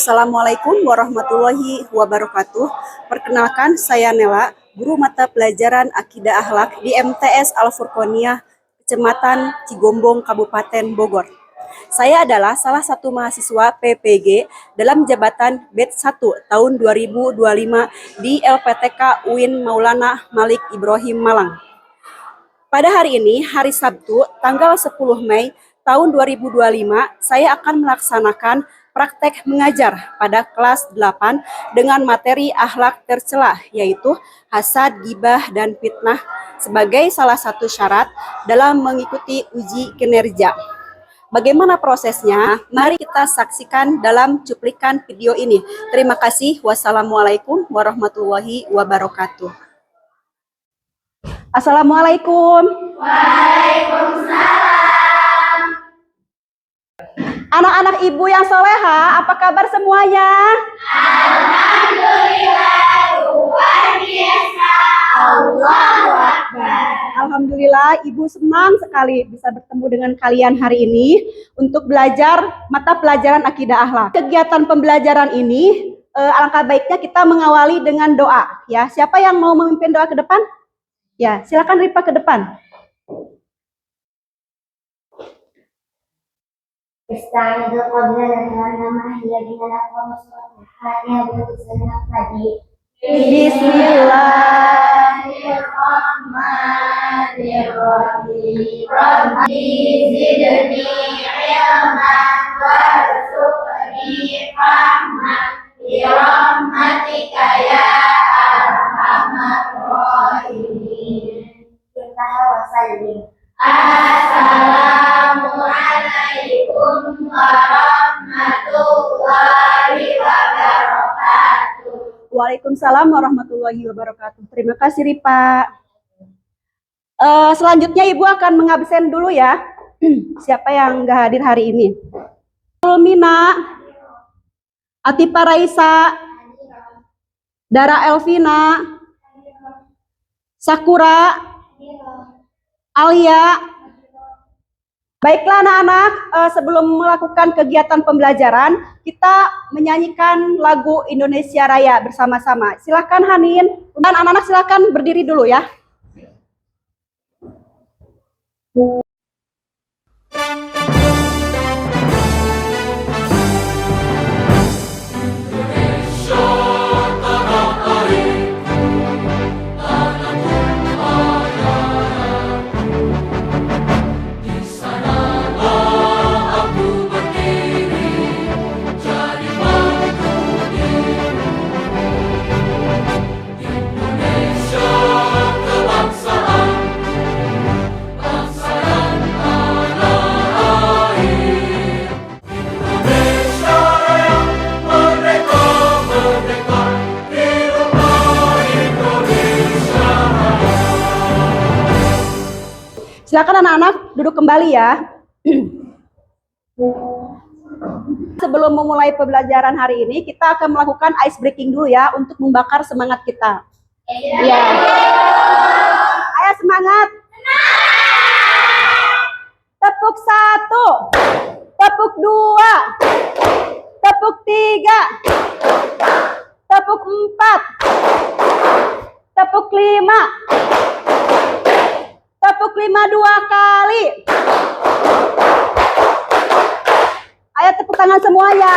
Assalamualaikum warahmatullahi wabarakatuh. Perkenalkan, saya Nela, guru mata pelajaran Akidah Akhlak di MTS Al-Furqaniyah, Kecamatan Cigombong, Kabupaten Bogor. Saya adalah salah satu mahasiswa PPG dalam jabatan Batch 1 tahun 2025 di LPTK UIN Maulana Malik Ibrahim Malang. Pada hari ini, hari Sabtu, tanggal 10 Mei tahun 2025, saya akan melaksanakan praktek mengajar pada kelas 8 dengan materi akhlak tercela, yaitu hasad, ghibah, dan fitnah sebagai salah satu syarat dalam mengikuti uji kinerja. Bagaimana prosesnya? Mari kita saksikan dalam cuplikan video ini. Terima kasih. Wassalamualaikum warahmatullahi wabarakatuh. Assalamualaikum. Waalaikumsalam. Anak-anak ibu yang soleha, apa kabar semuanya? Alhamdulillah, luar biasa. Allahu Akbar. Alhamdulillah, ibu senang sekali bisa bertemu dengan kalian hari ini untuk belajar mata pelajaran Akidah Akhlak. Kegiatan pembelajaran ini, alangkah baiknya kita mengawali dengan doa. Ya, siapa yang mau memimpin doa ke depan? Ya, silakan Ripa ke depan. Istaizu qabla nama hiya binalak wa musrah hadiya bi'udzana tadi. Bismillahirrahmanirrahim. Rabbi zidni ilman warzuqni rahmah bi rahmatika ya arhamar rahimin. Kita wasallim. Assalamualaikum warahmatullahi wabarakatuh. Waalaikumsalam warahmatullahi wabarakatuh. Terima kasih Ripa. Selanjutnya ibu akan mengabsen dulu ya. Siapa yang nggak hadir hari ini? Ulmina, Atipa Raisa, Dara Elvina, Sakura, Alia. Baiklah anak-anak, sebelum melakukan kegiatan pembelajaran, kita menyanyikan lagu Indonesia Raya bersama-sama. Silakan Hanin, dan anak-anak silakan berdiri dulu ya. Silakan anak-anak duduk kembali ya. Sebelum memulai pembelajaran hari ini, kita akan melakukan ice breaking dulu ya untuk membakar semangat kita. Ya. Ayo semangat. Tepuk 1, tepuk 2, tepuk 3, tepuk 4, tepuk 5. Tepuk 5 2 kali. Ayo tepuk tangan semuanya.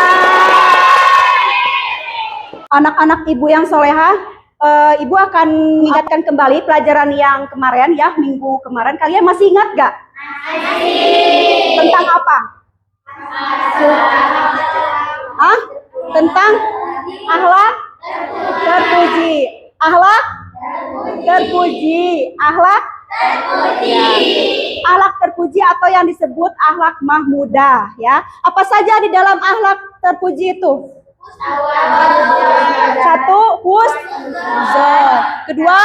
Anak-anak ibu yang soleha, ibu akan mengingatkan kembali pelajaran yang kemarin ya, minggu kemarin. Kalian masih ingat gak? Masih. Tentang apa? Hah? Tentang akhlak terpuji. Akhlak terpuji. Akhlak akhlak terpuji atau yang disebut akhlak mahmudah ya. Apa saja di dalam akhlak terpuji itu? Satu, husnuzon. Kedua,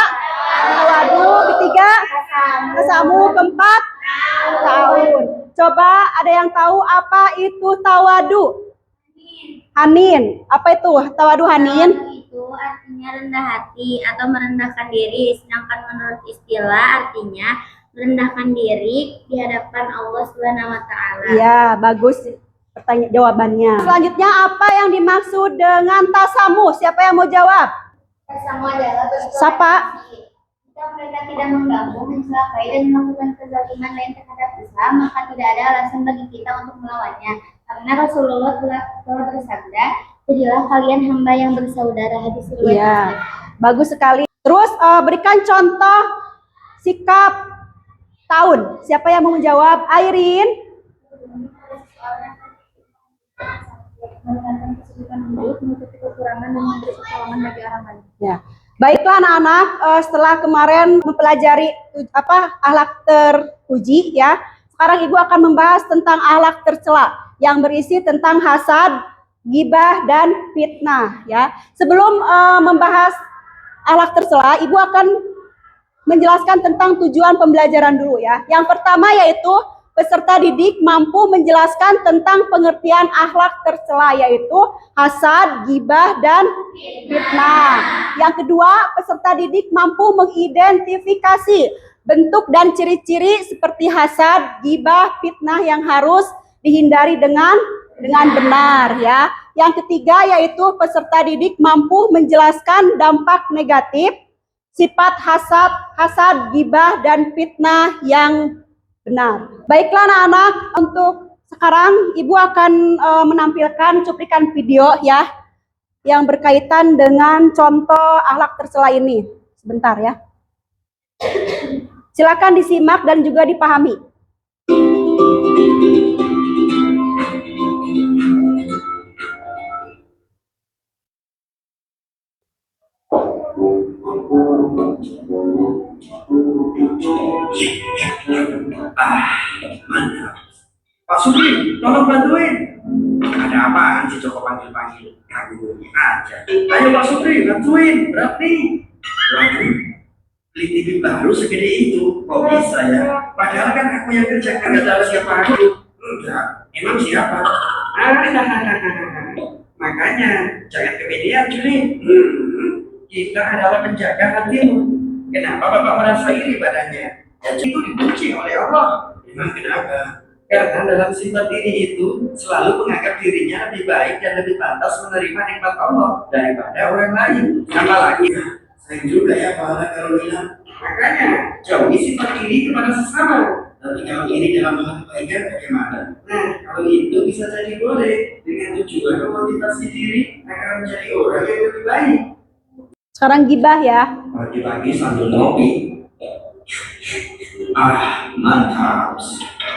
tawadu. Ketiga, tasamu. Keempat, ta'awun. Coba ada yang tahu apa itu tawadu? Hanin. Apa itu tawadu Hanin? Itu artinya rendah hati atau merendahkan diri, sedangkan menurut istilah artinya merendahkan diri di hadapan Allah Subhanahu wa taala. Iya, bagus. jawabannya. Selanjutnya, apa yang dimaksud dengan tasamu? Siapa yang mau jawab? Tasamu adalah Siapa? jika mereka tidak mengganggu, mencelakai, dan melakukan kezaliman lain terhadap Islam, maka tidak ada alasan bagi kita untuk melawannya. Karena Rasulullah telah bersabda, jadilah kalian hamba yang bersaudara. Hadis riwayat Iya, Muslim. bagus sekali. Terus berikan contoh sikap tahun. Siapa yang mau menjawab? Airin. Meningkatkan kesulitan hidup, menutupi kekurangan, dan memberi pertolongan bagi orang lain. Ya. Baiklah anak-anak, setelah kemarin mempelajari akhlak terpuji ya, sekarang Ibu akan membahas tentang akhlak tercela yang berisi tentang hasad, ghibah, dan fitnah ya. Sebelum membahas akhlak tercela, Ibu akan menjelaskan tentang tujuan pembelajaran dulu ya. Yang pertama yaitu peserta didik mampu menjelaskan tentang pengertian akhlak tercela, yaitu hasad, ghibah, dan fitnah. Yang kedua, peserta didik mampu mengidentifikasi bentuk dan ciri-ciri seperti hasad, ghibah, fitnah yang harus dihindari dengan benar ya. Yang ketiga yaitu peserta didik mampu menjelaskan dampak negatif sifat hasad, ghibah, dan fitnah yang benar. Baiklah anak-anak, untuk sekarang Ibu akan menampilkan cuplikan video ya yang berkaitan dengan contoh akhlak tercela ini. Sebentar ya. Silakan disimak dan juga dipahami. Mantap. Pak Supri, tolong bantuin. Ada apaan sih Joko panggil-panggil? Ganggu aja. Ayo Pak Supri, bantuin. Berat nih. Waduh, beli TV baru segede itu. Kok bisa ya? Padahal kan aku yang kerjakan. Gak tahu siapa aku. Enggak, emang siapa? Makanya, jangan kepedean, Juli. Kita adalah penjaga hatimu. Kenapa Bapak merasa iri badannya? Ya, itu dibenci oleh Allah. Memang kenapa? Karena dalam sifat diri itu selalu menganggap dirinya lebih baik dan lebih pantas menerima nikmat Allah daripada orang lain. Apalagi, sayang juga ya Pak kalau bilang. Makanya, jauhi sifat diri kepada sesama. Tapi kalau ini dalam hal kebaikan bagaimana? Nah, kalau itu bisa jadi boleh dengan tujuan memotivasi diri agar menjadi orang yang lebih baik. Sekarang ghibah ya. Pagi-pagi sambil ngopi. Mantap.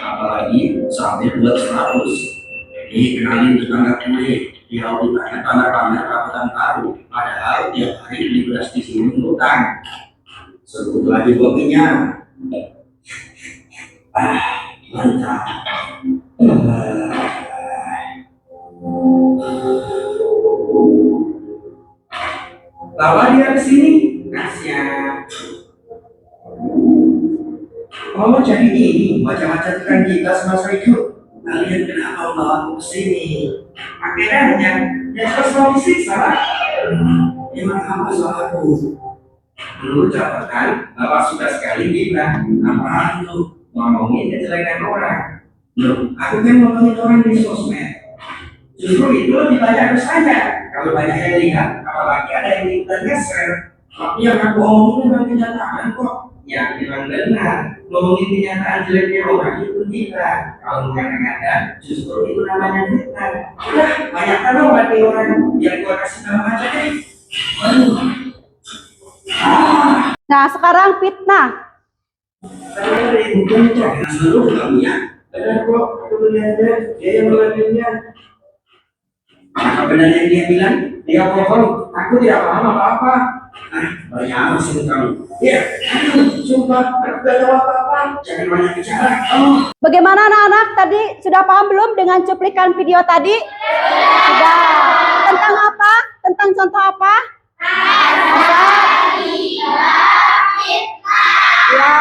Apalagi sambil buat 100. Ini kenalin tetangga kue. Dia hobi banget pamer-pamer perabotan baru. Padahal tiap hari beli beras di sini ngutang. Sebut lagi kopinya. Mantap. Bawa dia ke sini. Kasihan. Oh, jadi ini macam-macam tukang kita semasa hidup. Kalian kenapa membawa aku ke sini? Akhirnya, ya sesuai siksa. Emang apa salahku? Dulu catatan, Bapak sudah sekali bilang, apaan itu? Ngomongin kejelekan orang. Loh, aku kan ngomongin orang di sosmed. Justru itu lebih banyak saja. Kalau banyak yang lihat, apalagi ada yang ikutannya share. Tapi yang aku omongin memang kenyataan kok. Yang bilang benar, ngomongin kenyataan jeleknya orang itu tidak. Kalau mengada-ngada, justru itu namanya fitnah. Udah, banyak kan berarti orang yang gua kasih tahu aja deh. Waduh. Nah, sekarang fitnah. Saya dari bukan jangan seluruh kamu ya. Benar kok, aku belajar. Dia yang melakukannya. Apa benar yang dia bilang? Dia bohong. Aku tidak paham apa-apa. Banyak apa sih kamu? Iya, sumpah, aku tidak tahu apa-apa. Jangan banyak bicara. Bagaimana anak-anak tadi sudah paham belum dengan cuplikan video tadi? Sudah. Tentang apa? Tentang contoh apa? Ya,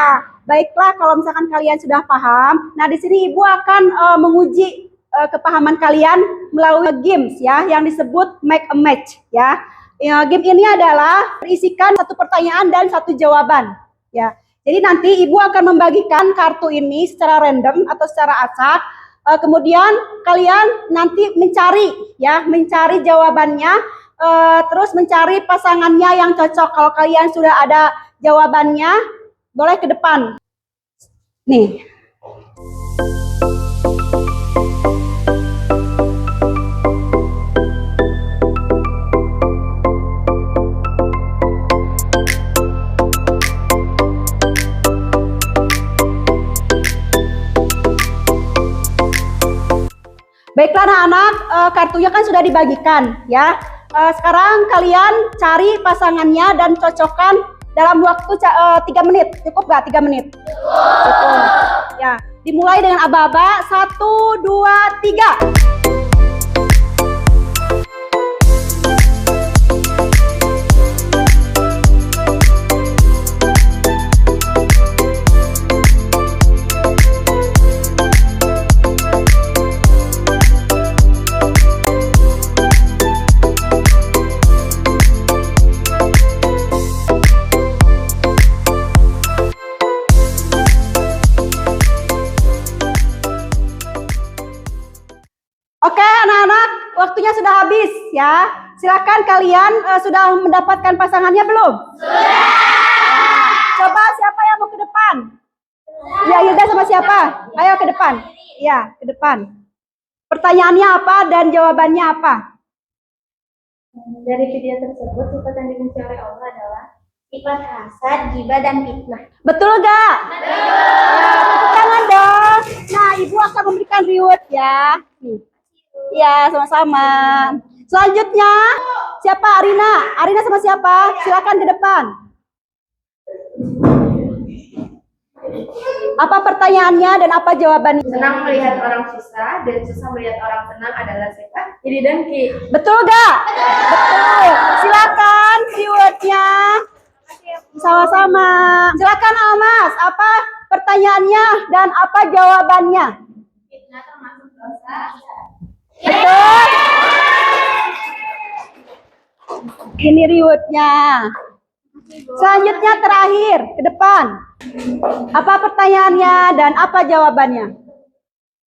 baiklah kalau misalkan kalian sudah paham. Nah, di sini Ibu akan menguji kepahaman kalian melalui games ya yang disebut make a match ya. Game ini adalah berisikan satu pertanyaan dan satu jawaban ya. Jadi nanti Ibu akan membagikan kartu ini secara random atau secara acak Kemudian kalian nanti mencari jawabannya, terus mencari pasangannya yang cocok. Kalau kalian sudah ada jawabannya, boleh ke depan. Nih. Baiklah anak-anak, kartunya kan sudah dibagikan ya. Sekarang kalian cari pasangannya dan cocokkan dalam waktu 3 menit. Cukup gak 3 menit? Cukup. Ya, dimulai dengan aba-aba. 1, 2, 3. Oke anak-anak, waktunya sudah habis ya. Silakan kalian sudah mendapatkan pasangannya belum? Sudah. Coba siapa yang mau ke depan? Ya, Yuda sama siapa? Ayo ke depan. Ya, ke depan. Pertanyaannya apa dan jawabannya apa? Dari video tersebut, sifat yang dibenci oleh Allah adalah sifat hasad, ghibah, dan fitnah. Betul gak? Betul. Tepuk tangan dong. Nah, ibu akan memberikan reward ya. Nih. Ya, sama-sama. Selanjutnya, siapa? Arina. Arina sama siapa? Silakan ke depan. Apa pertanyaannya dan apa jawabannya? Senang melihat orang susah dan susah melihat orang senang adalah sifat iri dengki. Betul gak? Betul. Silakan rewardnya. Sama-sama. Silakan Almas. Apa pertanyaannya dan apa jawabannya? Fitnah termasuk dosa. Betul. Ini rewardnya. Selanjutnya terakhir ke depan. Apa pertanyaannya dan apa jawabannya?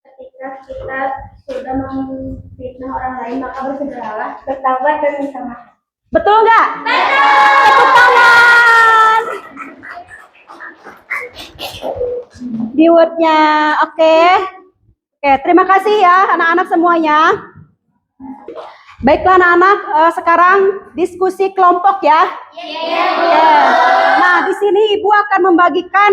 Ketika kita sudah memfitnah orang lain, maka bersegeralah bertaubat dan minta maaf. Betul nggak? Betul. Tepuk tangan. Rewardnya, oke. Oke, terima kasih ya anak-anak semuanya. Baiklah anak-anak, sekarang diskusi kelompok ya. Oke. Nah, di sini Ibu akan membagikan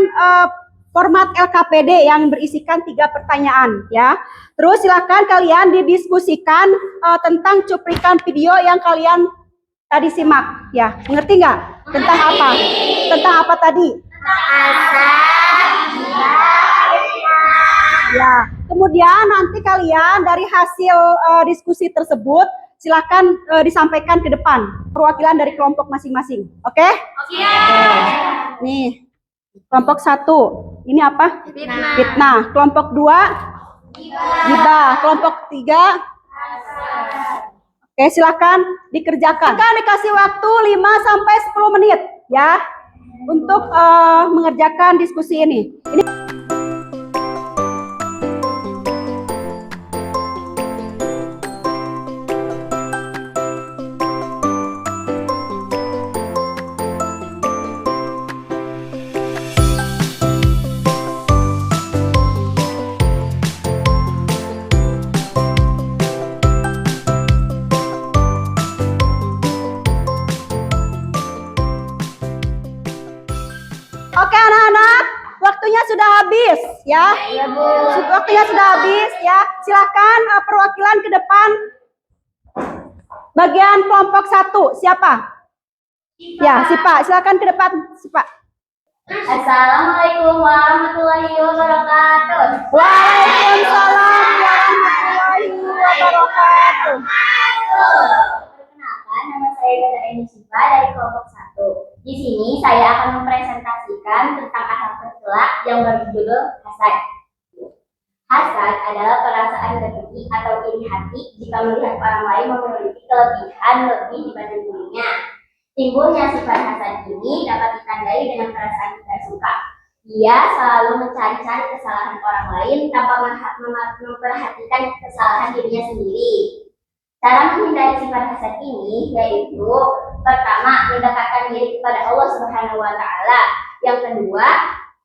format LKPD yang berisikan 3 pertanyaan ya. Terus silakan kalian didiskusikan tentang cuplikan video yang kalian tadi simak ya. Mengerti nggak? Tentang apa? Tentang apa tadi? Ya. Kemudian nanti kalian dari hasil diskusi tersebut silakan disampaikan ke depan perwakilan dari kelompok masing-masing. Oke? Oke. Nih, kelompok 1 ini apa? Fitnah. Kelompok 2 ghibah. Kelompok 3 oke, silakan dikerjakan. Kan dikasih waktu 5 sampai 10 menit ya untuk mengerjakan diskusi ini. Oke anak-anak, waktunya sudah habis ya. Iya, Bu. Waktunya sudah habis ya. Silakan perwakilan ke depan. Bagian kelompok 1 siapa? Ya, Sipa. Silakan ke depan, Sipa. Assalamualaikum warahmatullahi wabarakatuh. Waalaikumsalam warahmatullahi wabarakatuh. Perkenalkan, nama saya Gada Eni Sipa dari kelompok 1. Di sini saya akan mempresentasikan tentang akhlak tercela yang berjudul hasad. Hasad adalah perasaan dengki atau iri hati jika melihat orang lain memiliki kelebihan lebih dibanding dirinya. Timbulnya sifat hasad ini dapat ditandai dengan perasaan tidak suka Dia selalu mencari-cari kesalahan orang lain tanpa memperhatikan kesalahan dirinya sendiri. Cara menghindari sifat hasad ini yaitu pertama, mendekatkan diri kepada Allah Subhanahu wa taala. Yang kedua,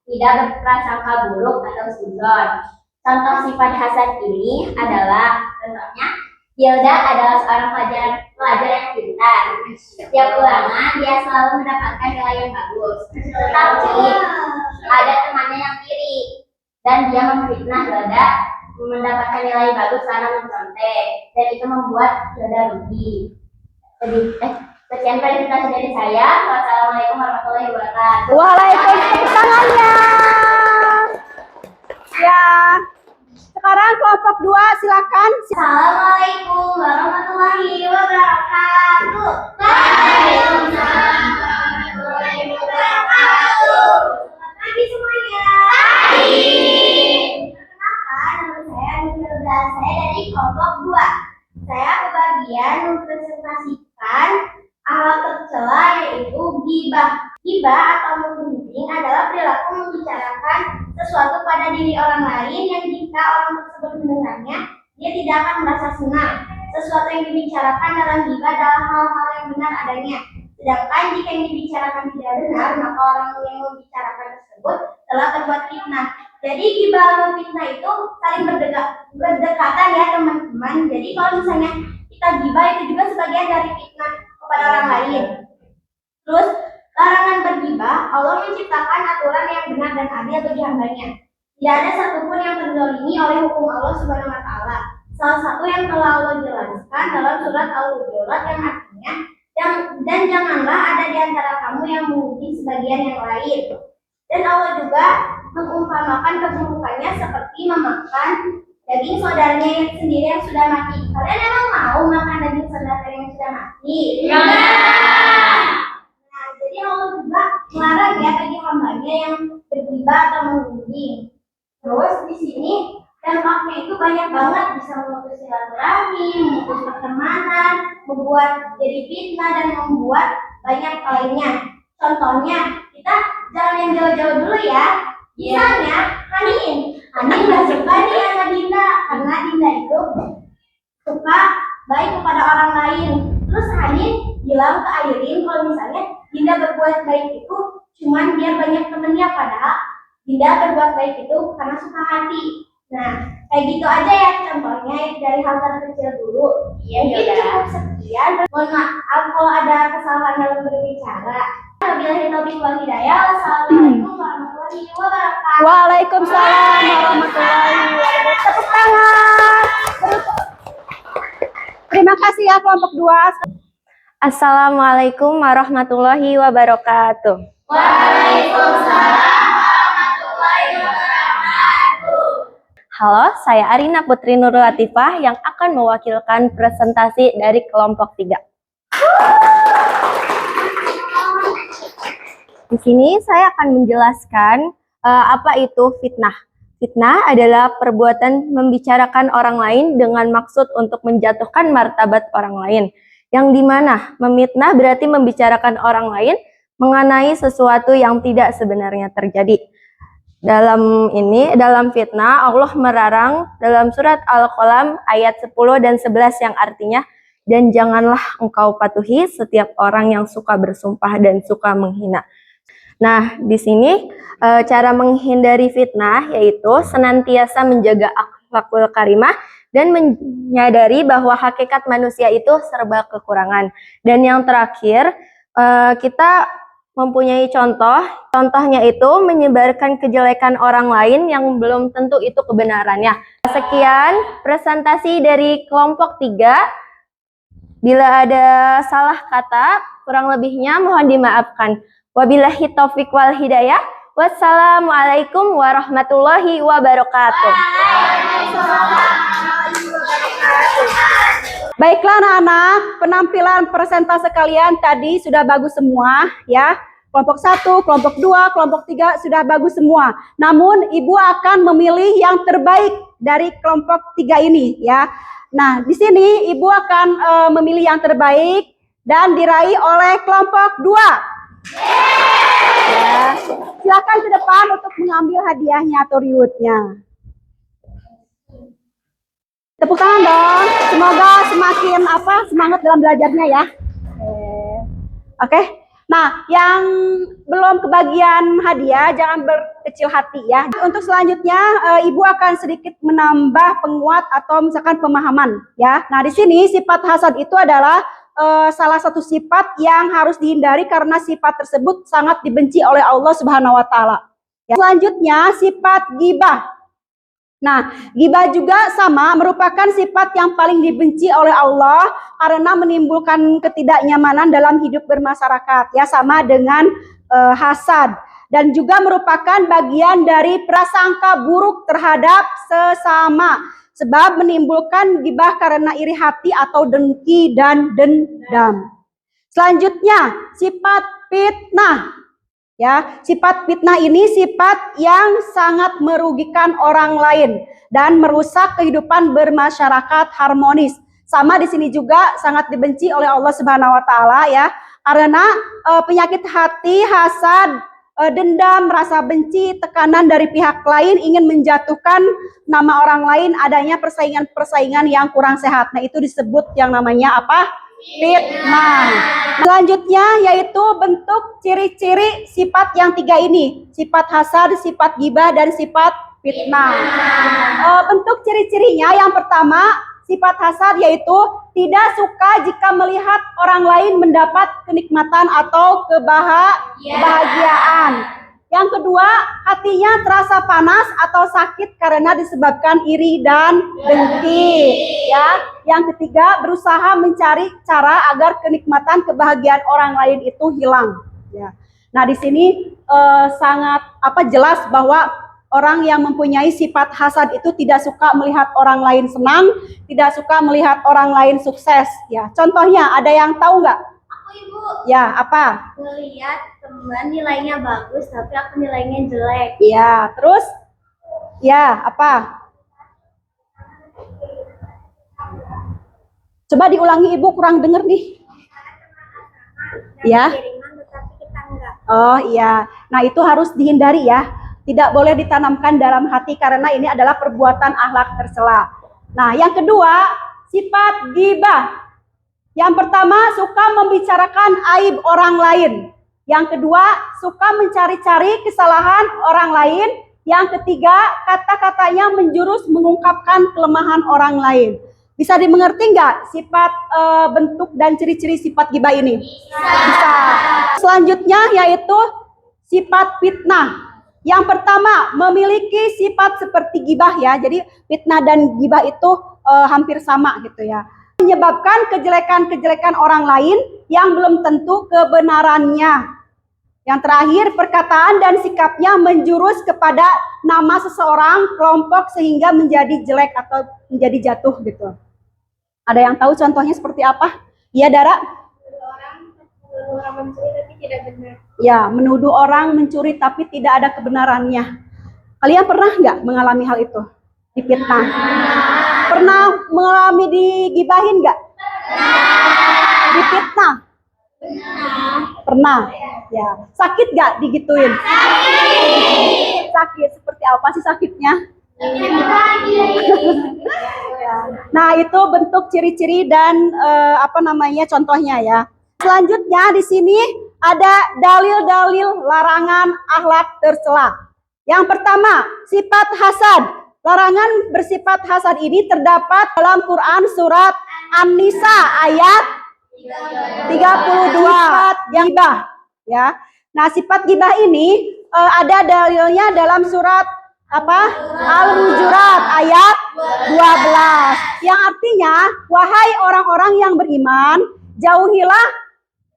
tidak berprasangka buruk atau sudzon. Contoh sifat hasad ini adalah contohnya Hilda adalah seorang pelajar yang pintar. Setiap ulangan dia selalu mendapatkan nilai yang bagus. Tetapi ada temannya yang iri dan dia memfitnah Hilda mendapatkan nilai bagus karena mencontek, dan itu membuat Hilda rugi. Jadi, sekian presentasi dari saya. Wassalamualaikum warahmatullahi wabarakatuh. Waalaikumsalam, tangannya. Ya. Sekarang kelompok 2 silakan. Assalamualaikum warahmatullahi wabarakatuh. Waalaikumsalam warahmatullahi wabarakatuh. Selamat pagi semuanya. Pagi. Perkenalkan, nama saya Hilda. Saya dari kelompok 2. Saya kebagian mempresentasikan hal tercela yaitu ghibah. Ghibah atau menggunjing adalah perilaku membicarakan sesuatu pada diri orang lain yang jika orang tersebut mendengarnya, dia tidak akan merasa senang. Sesuatu yang dibicarakan dalam ghibah adalah hal-hal yang benar adanya. Sedangkan jika yang dibicarakan tidak benar, maka orang yang membicarakan tersebut telah berbuat fitnah. Jadi ghibah dan fitnah itu saling berdekatan ya teman-teman. Jadi kalau misalnya kita ghibah itu juga sebagian dari fitnah kepada orang lain. Terus larangan berghibah, Allah menciptakan aturan yang benar dan adil bagi hambanya. Tidak ada satupun yang terzalimi oleh hukum Allah Subhanahu wa taala. Salah satu yang telah Allah jelaskan dalam surat Al-Hujurat yang artinya dan janganlah ada di antara kamu yang memuji sebagian yang lain. Dan Allah juga mengumpamakan keburukannya seperti memakan daging saudaranya sendiri yang sudah mati. Kalian emang mau makan daging saudara yang sudah mati? Jadi Allah juga melarang ya bagi hambanya yang berghibah atau menggunjing. Terus di sini dampaknya itu banyak banget, bisa memutus silaturahmi, memutus pertemanan, membuat jadi fitnah dan membuat banyak lainnya. Contohnya kita jangan yang jauh-jauh dulu ya. Misalnya Hanin nggak suka nih sama Dinda karena Dinda itu suka baik kepada orang lain. Terus Hanin bilang ke Airin kalau misalnya Dinda berbuat baik itu cuman biar banyak temennya, padahal Dinda berbuat baik itu karena suka hati. Nah, kayak gitu aja ya contohnya dari hal terkecil dulu. Mungkin cukup sekian. Mohon maaf kalau ada kesalahan dalam berbicara. Wabillahi taufiq wal hidayah. Wassalamualaikum warahmatullahi wabarakatuh. Waalaikumsalam warahmatullahi wabarakatuh. Tepuk tangan. Terima kasih ya kelompok 2. Assalamualaikum warahmatullahi wabarakatuh. Waalaikumsalam warahmatullahi wabarakatuh. Halo, saya Arina Putri Nurul Latifah yang akan mewakilkan presentasi dari kelompok 3. Di sini saya akan menjelaskan apa itu fitnah. Fitnah adalah perbuatan membicarakan orang lain dengan maksud untuk menjatuhkan martabat orang lain. Yang dimana memfitnah berarti membicarakan orang lain mengenai sesuatu yang tidak sebenarnya terjadi. Dalam fitnah, Allah melarang dalam surat Al-Qalam ayat 10 dan 11 yang artinya, dan janganlah engkau patuhi setiap orang yang suka bersumpah dan suka menghina. Nah, di sini cara menghindari fitnah yaitu senantiasa menjaga akhlakul karimah dan menyadari bahwa hakikat manusia itu serba kekurangan. Dan yang terakhir, kita mempunyai contohnya itu menyebarkan kejelekan orang lain yang belum tentu itu kebenarannya. Sekian presentasi dari kelompok 3. Bila ada salah kata, kurang lebihnya mohon dimaafkan. Wabillahi taufiq wal hidayah. Wassalamualaikum warahmatullahi wabarakatuh. Baiklah anak-anak, penampilan presentase kalian tadi sudah bagus semua ya. Kelompok 1, kelompok 2, kelompok 3 sudah bagus semua. Namun Ibu akan memilih yang terbaik dari kelompok 3 ini ya. Nah, di sini Ibu akan memilih yang terbaik dan diraih oleh kelompok 2. Ya. Silakan silakan ke depan untuk mengambil hadiahnya atau rewardnya. Tepuk tangan dong. Semoga semakin semangat dalam belajarnya ya. Oke. Nah, yang belum kebagian hadiah jangan berkecil hati ya. Untuk selanjutnya Ibu akan sedikit menambah penguat atau misalkan pemahaman ya. Nah, di sini sifat hasad itu adalah salah satu sifat yang harus dihindari karena sifat tersebut sangat dibenci oleh Allah Subhanahu wa taala. Ya. Selanjutnya sifat ghibah. Nah, ghibah juga sama merupakan sifat yang paling dibenci oleh Allah karena menimbulkan ketidaknyamanan dalam hidup bermasyarakat ya, sama dengan hasad, dan juga merupakan bagian dari prasangka buruk terhadap sesama sebab menimbulkan ghibah karena iri hati atau dengki dan dendam. Selanjutnya sifat fitnah. Ya, sifat fitnah ini sifat yang sangat merugikan orang lain dan merusak kehidupan bermasyarakat harmonis. Sama di sini juga sangat dibenci oleh Allah Subhanahu wa taala ya. Karena penyakit hati, hasad, dendam, rasa benci, tekanan dari pihak lain ingin menjatuhkan nama orang lain, adanya persaingan-persaingan yang kurang sehat. Nah, itu disebut yang namanya apa? Fitnah. Selanjutnya yaitu bentuk ciri-ciri sifat yang tiga ini, sifat hasad, sifat ghibah, dan sifat fitnah. Bentuk ciri-cirinya yang pertama sifat hasad yaitu tidak suka jika melihat orang lain mendapat kenikmatan atau kebahagiaan. Yang kedua, hatinya terasa panas atau sakit karena disebabkan iri dan dengki. Ya. Yang ketiga, berusaha mencari cara agar kenikmatan kebahagiaan orang lain itu hilang. Ya. Nah, di sini sangat jelas bahwa orang yang mempunyai sifat hasad itu tidak suka melihat orang lain senang, tidak suka melihat orang lain sukses. Ya. Contohnya, ada yang tahu nggak? Ibu, ya, apa? ngelihat teman nilainya bagus tapi aku nilainya jelek. Ya, terus? Ya, apa? Coba diulangi, Ibu kurang dengar nih. Ya. Oh iya, nah itu harus dihindari ya. Tidak boleh ditanamkan dalam hati karena ini adalah perbuatan akhlak tercela. Nah, yang kedua, sifat ghibah. Yang pertama, suka membicarakan aib orang lain. Yang kedua, suka mencari-cari kesalahan orang lain. Yang ketiga, kata-katanya menjurus mengungkapkan kelemahan orang lain. Bisa dimengerti nggak sifat bentuk dan ciri-ciri sifat ghibah ini? Bisa. Selanjutnya yaitu sifat fitnah. Yang pertama, memiliki sifat seperti ghibah ya. Jadi fitnah dan ghibah itu hampir sama gitu ya. Menyebabkan kejelekan-kejelekan orang lain yang belum tentu kebenarannya. Yang terakhir, perkataan dan sikapnya menjurus kepada nama seseorang, kelompok sehingga menjadi jelek atau menjadi jatuh gitu. Ada yang tahu contohnya seperti apa? Iya, Dara? Orang mencuri tapi tidak benar. Ya, menuduh orang mencuri tapi tidak ada kebenarannya. Kalian pernah nggak mengalami hal itu? Difitnah? Pernah mengalami digibahin nggak? Difitnah? Pernah. Ya. Sakit nggak digituin? Sakit. Seperti apa sih sakitnya? Nah, itu bentuk ciri-ciri dan contohnya ya. Selanjutnya di sini ada dalil-dalil larangan akhlak tercela. Yang pertama, sifat hasad. Larangan bersifat hasad ini terdapat dalam Quran surat An-Nisa ayat 32. Yang ghibah ya. Nah, sifat ghibah ini ada dalilnya dalam surat Al-Hujurat ayat 12. Yang artinya, wahai orang-orang yang beriman, jauhilah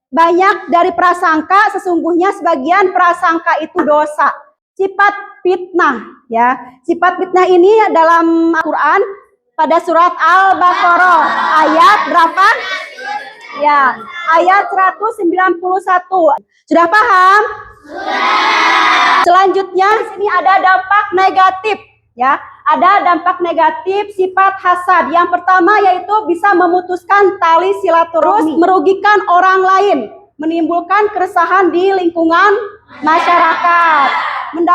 banyak dari prasangka, sesungguhnya sebagian prasangka itu dosa. Sifat fitnah ya. Sifat fitnah ini dalam Al-Qur'an pada surat Al-Baqarah ayat berapa? Ya, ayat 191. Sudah paham? Sudah. Selanjutnya sini ada dampak negatif ya. Ada dampak negatif sifat hasad. Yang pertama yaitu bisa memutuskan tali silaturahmi, merugikan orang lain, menimbulkan keresahan di lingkungan masyarakat.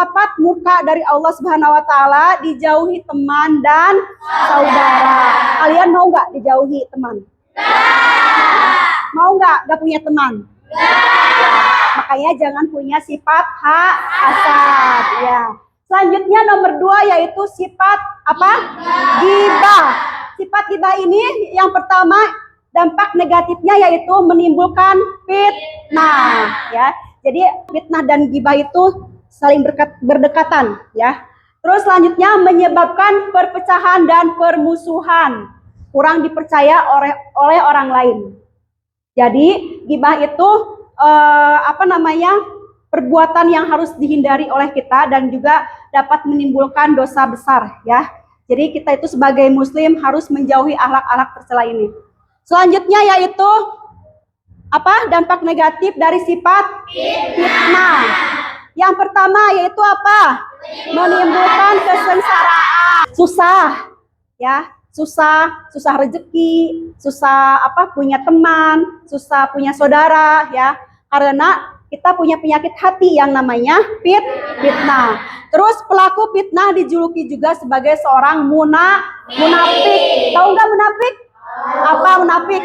mendapat muka dari Allah Subhanahu wa taala, dijauhi teman dan saudara. Kalian mau nggak dijauhi teman? Mau nggak punya teman? Makanya jangan punya sifat hasad ya. Selanjutnya nomor 2 yaitu sifat apa? Ghibah. Sifat ghibah ini yang pertama dampak negatifnya yaitu menimbulkan fitnah ya. Jadi fitnah dan ghibah itu saling berdekatan ya. Terus selanjutnya menyebabkan perpecahan dan permusuhan, kurang dipercaya oleh orang lain. Jadi ghibah itu perbuatan yang harus dihindari oleh kita dan juga dapat menimbulkan dosa besar ya. Jadi kita itu sebagai muslim harus menjauhi akhlak-akhlak tercela ini. Selanjutnya yaitu apa? Dampak negatif dari sifat fitnah. Yang pertama yaitu apa? Menimbulkan kesengsaraan, susah ya, susah rezeki, susah punya teman, susah punya saudara ya. Karena kita punya penyakit hati yang namanya fitnah. Terus pelaku fitnah dijuluki juga sebagai seorang munafik. Tahu nggak munafik? Apa munafik?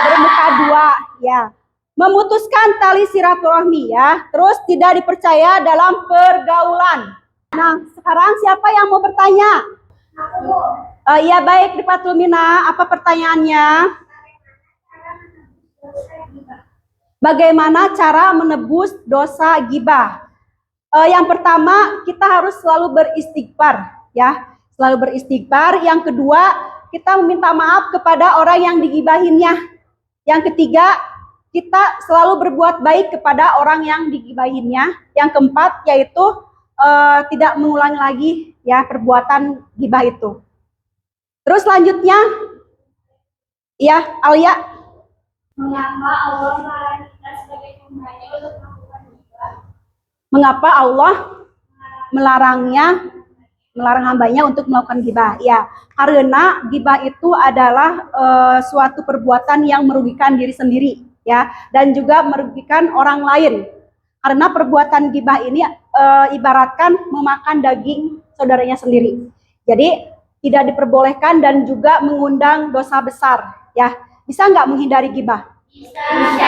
Bermuka dua ya. Memutuskan tali silaturahmi ya. Terus tidak dipercaya dalam pergaulan. Nah, sekarang siapa yang mau bertanya? Ya baik, Rifatul Mina, apa pertanyaannya? Bagaimana cara menebus dosa ghibah? Yang pertama, kita harus selalu beristighfar ya, selalu beristighfar. Yang kedua, kita meminta maaf kepada orang yang digibahinnya. Yang ketiga, kita selalu berbuat baik kepada orang yang digibahinnya. Yang keempat, yaitu tidak mengulangi lagi ya perbuatan ghibah itu. Terus selanjutnya, ya Alia. Mengapa Allah melarang kita sebagai hambanya untuk melakukan ghibah? Mengapa Allah melarang hambanya untuk melakukan ghibah? Ya, karena ghibah itu adalah suatu perbuatan yang merugikan diri sendiri, ya, dan juga merugikan orang lain. Karena perbuatan ghibah ini ibaratkan memakan daging saudaranya sendiri. Jadi tidak diperbolehkan dan juga mengundang dosa besar, ya. Bisa nggak menghindari ghibah? Bisa.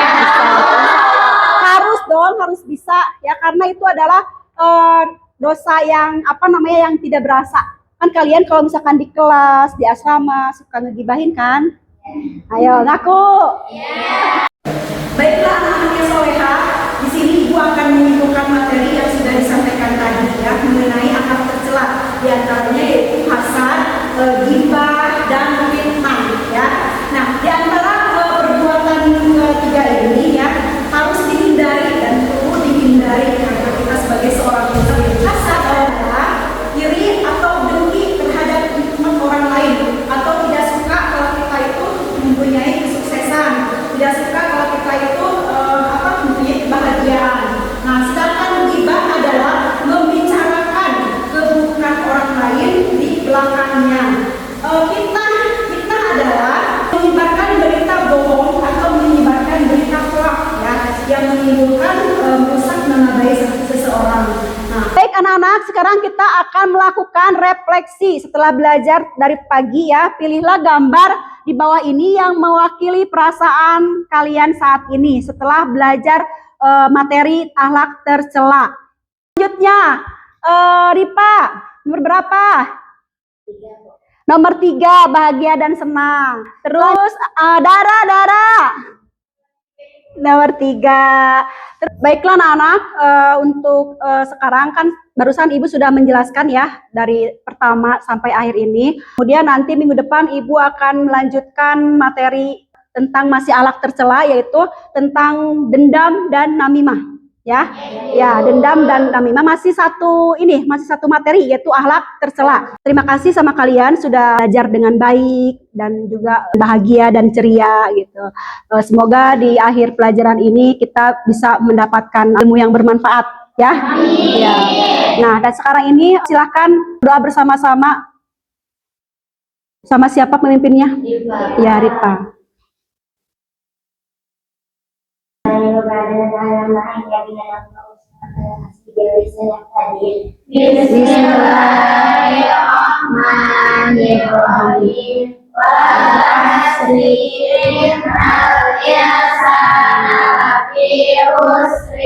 Harus bisa ya, karena itu adalah dosa yang yang tidak berasa. Kan kalian kalau misalkan di kelas, di asrama suka ngegibahin kan? Ayo ngaku. Baiklah anak-anak yang soleha, di sini Ibu akan menyimpulkan materi yang sudah disampaikan tadi ya mengenai akhlak tercela. Di antaranya yaitu hasad, ghibah dan fitnah ya. Nah, di antara perbuatan ketiga ini ya harus dihindari dan perlu dihindari karena kita sebagai seorang muslim. Hasad adalah iri atau dengki terhadap nikmat orang lain, atau tidak suka kalau kita itu mempunyai kesuksesan, tidak suka kalau kita itu mempunyai kebahagiaan. Nah, sedangkan ghibah adalah membicarakan keburukan orang lain di belakangnya. Fitnah adalah menyebarkan berita bohong atau menyebarkan berita hoax ya, yang menimbulkan merusak nama baik seseorang. Nah, baik anak-anak, sekarang kita akan melakukan refleksi setelah belajar dari pagi ya. Pilihlah gambar di bawah ini yang mewakili perasaan kalian saat ini setelah belajar materi akhlak tercela. Selanjutnya, Ripa, nomor berapa? Nomor 3, bahagia dan senang. Terus Dara. Nomor 3. Baiklah anak-anak, untuk sekarang kan barusan Ibu sudah menjelaskan ya dari pertama sampai akhir ini. Kemudian nanti minggu depan Ibu akan melanjutkan materi tentang masih akhlak tercela, yaitu tentang dendam dan namimah. Ya, dendam dan namimah masih satu materi yaitu akhlak tercela. Terima kasih sama kalian sudah belajar dengan baik dan juga bahagia dan ceria gitu. Semoga di akhir pelajaran ini kita bisa mendapatkan ilmu yang bermanfaat ya. Ya. Nah, dan sekarang ini silakan doa bersama-sama. Sama siapa pemimpinnya? Ripa. Ya, Ripa. Bismillahirrahmanirrahim. Wal'asri innal insana lafi khusr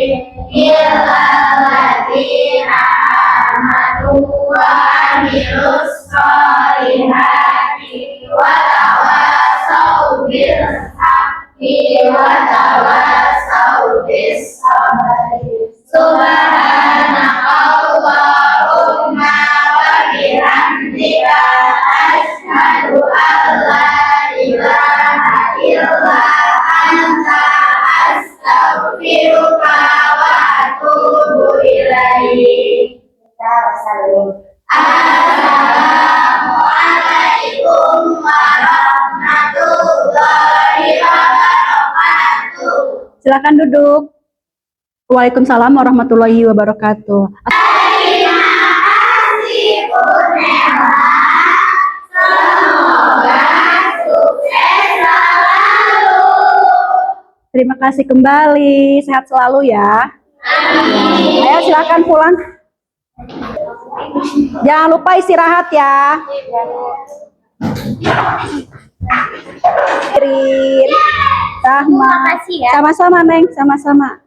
illa alladziina aamanu wa 'amilus shalihati wa tawassaw bil haqqi wa tawassaw bis sabri. Subhanakallahumma wa bihamdika asyhadu an la ilaha illa anta astaghfiruka wa atubu ilaik. Assalamualaikum warahmatullahi wabarakatuh. Silakan duduk. Waalaikumsalam warahmatullahi wabarakatuh. Terima kasih Punela. Semoga sukses selalu. Terima kasih kembali. Sehat selalu ya. Amin. Ayo silakan pulang. Jangan lupa istirahat ya. Irin, Rahma. Makasih ya. Sama-sama Neng, sama-sama.